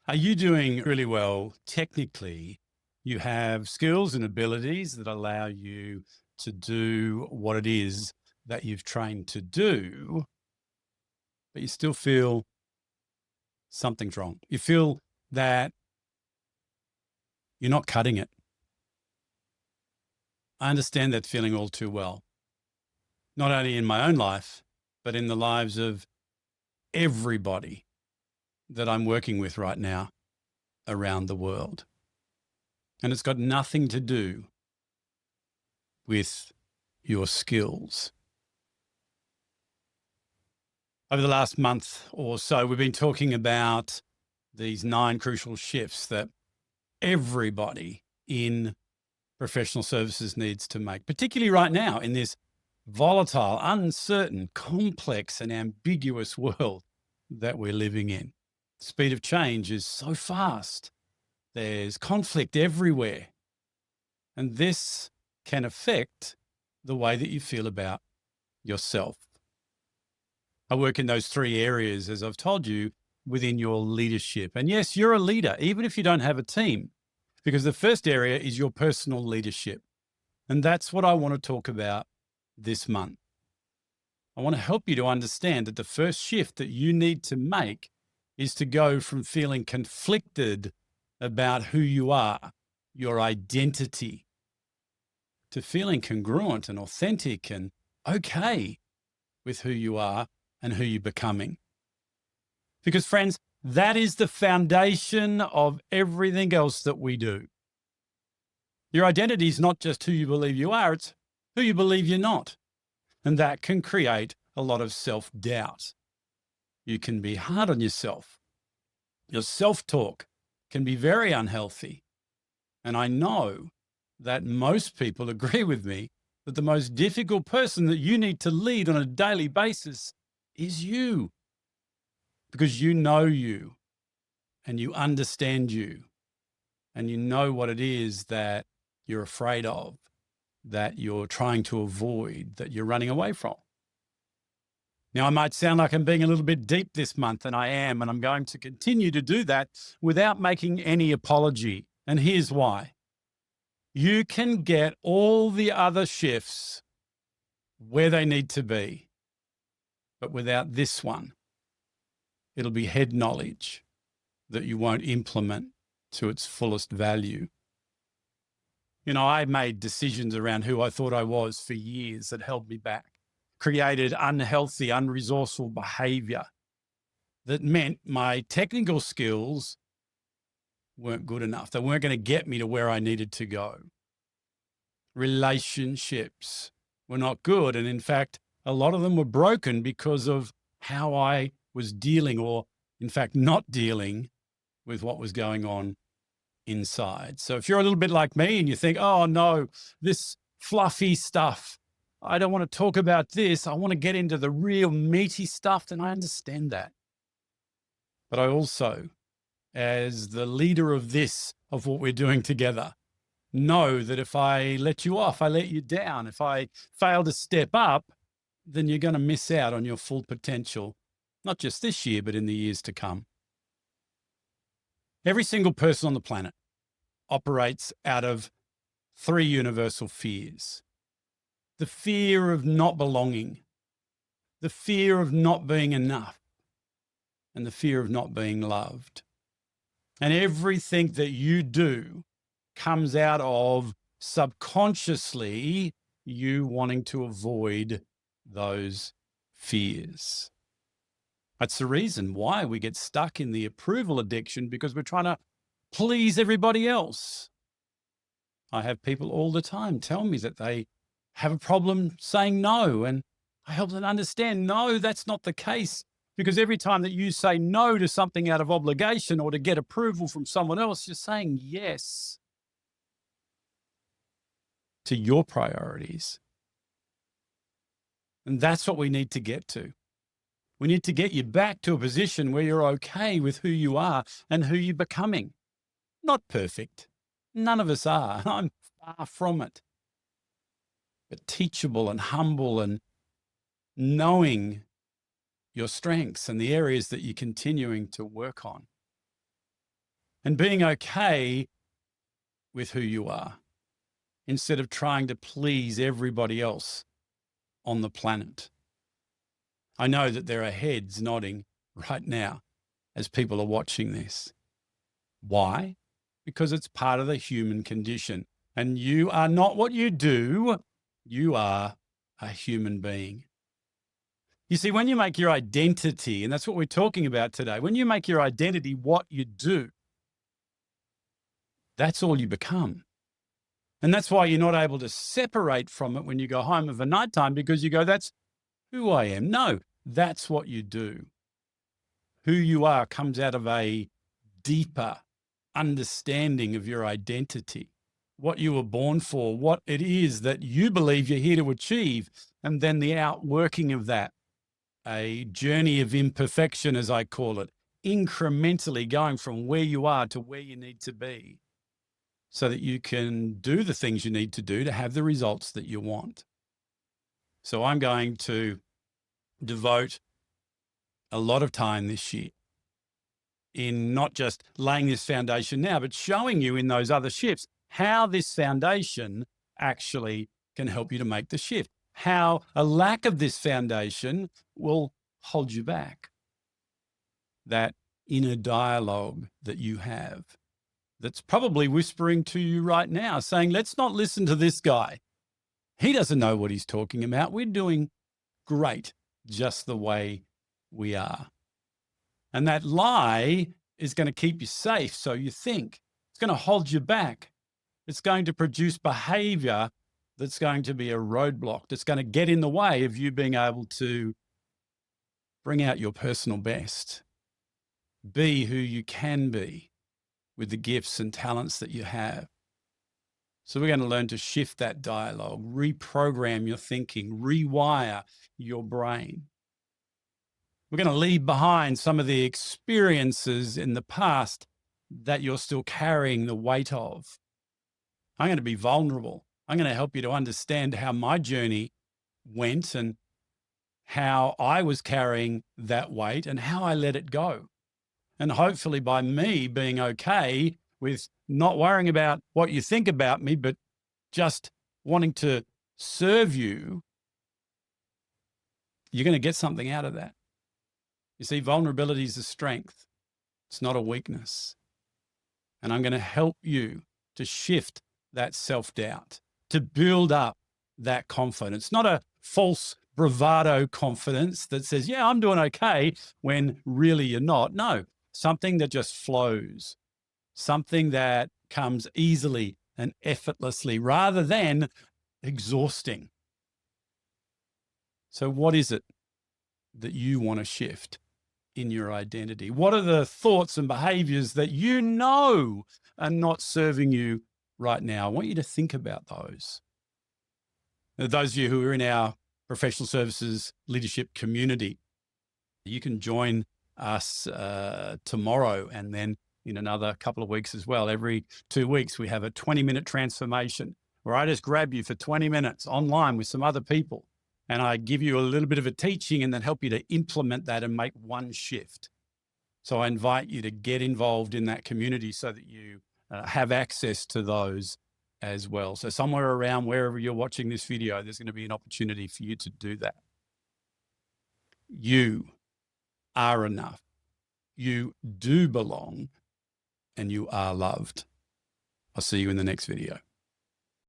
Are you doing really well technically? You have skills and abilities that allow you to do what it is that you've trained to do, but you still feel something's wrong. You feel that you're not cutting it. I understand that feeling all too well, not only in my own life, but in the lives of everybody that I'm working with right now around the world. And it's got nothing to do with your skills. Over the last month or so, we've been talking about these 9 crucial shifts that everybody in professional services needs to make, particularly right now in this volatile, uncertain, complex, and ambiguous world that we're living in. The speed of change is so fast. There's conflict everywhere. And this can affect the way that you feel about yourself. I work in those 3 areas, as I've told you, within your leadership. And yes, you're a leader, even if you don't have a team, because the first area is your personal leadership. And that's what I want to talk about this month. I want to help you to understand that the first shift that you need to make is to go from feeling conflicted about who you are, your identity, to feeling congruent and authentic and okay with who you are and who you're becoming. Because, friends, that is the foundation of everything else that we do. Your identity is not just who you believe you are, it's who you believe you're not. And that can create a lot of self-doubt. You can be hard on yourself. Your self-talk can be very unhealthy. And I know that most people agree with me that the most difficult person that you need to lead on a daily basis is you. Because you know you and you understand you and you know what it is that you're afraid of, that you're trying to avoid, that you're running away from. Now, I might sound like I'm being a little bit deep this month, and I am, and I'm going to continue to do that without making any apology. And here's why. You can get all the other shifts where they need to be, but without this one, it'll be head knowledge that you won't implement to its fullest value. You know, I made decisions around who I thought I was for years that held me back, created unhealthy, unresourceful behavior that meant my technical skills weren't good enough. They weren't going to get me to where I needed to go. Relationships were not good. And in fact, a lot of them were broken because of how I was dealing, or in fact, not dealing with what was going on inside. So if you're a little bit like me and you think, oh no, this fluffy stuff, I don't want to talk about this, I want to get into the real meaty stuff, then I understand that. But I also, as the leader of what we're doing together, know that if I let you off, I let you down. If I fail to step up, then you're going to miss out on your full potential, not just this year, but in the years to come. Every single person on the planet operates out of 3 universal fears. The fear of not belonging, the fear of not being enough, and the fear of not being loved. And everything that you do comes out of subconsciously you wanting to avoid those fears. That's the reason why we get stuck in the approval addiction, because we're trying to please everybody else. I have people all the time tell me that they have a problem saying no, and I help them understand, no, that's not the case. Because every time that you say no to something out of obligation or to get approval from someone else, you're saying yes to your priorities. And that's what we need to get to. We need to get you back to a position where you're okay with who you are and who you're becoming. Not perfect. None of us are. I'm far from it. But teachable and humble, and knowing your strengths and the areas that you're continuing to work on. and being okay with who you are instead of trying to please everybody else on the planet. I know that there are heads nodding right now as people are watching this. Why? Because it's part of the human condition. And you are not what you do, you are a human being. You see, when you make your identity, and that's what we're talking about today, when you make your identity what you do, that's all you become. And that's why you're not able to separate from it when you go home of a nighttime, because you go, that's who I am. No, that's what you do. Who you are comes out of a deeper understanding of your identity, what you were born for, what it is that you believe you're here to achieve, and then the outworking of that, a journey of imperfection, as I call it, incrementally going from where you are to where you need to be so that you can do the things you need to do to have the results that you want. So I'm going to devote a lot of time this year in not just laying this foundation now, but showing you in those other shifts how this foundation actually can help you to make the shift, how a lack of this foundation will hold you back. That inner dialogue that you have that's probably whispering to you right now, saying, let's not listen to this guy. He doesn't know what he's talking about. We're doing great just the way we are. And that lie is going to keep you safe, so you think. It's going to hold you back. It's going to produce behavior that's going to be a roadblock, that's going to get in the way of you being able to bring out your personal best, be who you can be with the gifts and talents that you have. So we're going to learn to shift that dialogue, reprogram your thinking, rewire your brain. We're going to leave behind some of the experiences in the past that you're still carrying the weight of. I'm going to be vulnerable. I'm going to help you to understand how my journey went and how I was carrying that weight and how I let it go. And hopefully by me being okay with not worrying about what you think about me, but just wanting to serve you, you're going to get something out of that. You see, vulnerability is a strength. It's not a weakness. And I'm going to help you to shift that self-doubt, to build up that confidence, not a false bravado confidence that says, yeah, I'm doing okay, when really you're not. No, something that just flows, something that comes easily and effortlessly rather than exhausting. So what is it that you want to shift in your identity? What are the thoughts and behaviors that you know are not serving you right now? I want you to think about those. Now, those of you who are in our professional services leadership community, you can join us tomorrow and then in another couple of weeks as well. Every 2 weeks, we have a 20-minute transformation where I just grab you for 20 minutes online with some other people. And I give you a little bit of a teaching and then help you to implement that and make one shift. So I invite you to get involved in that community so that you have access to those as well. So somewhere around wherever you're watching this video, there's going to be an opportunity for you to do that. You are enough. You do belong and you are loved. I'll see you in the next video.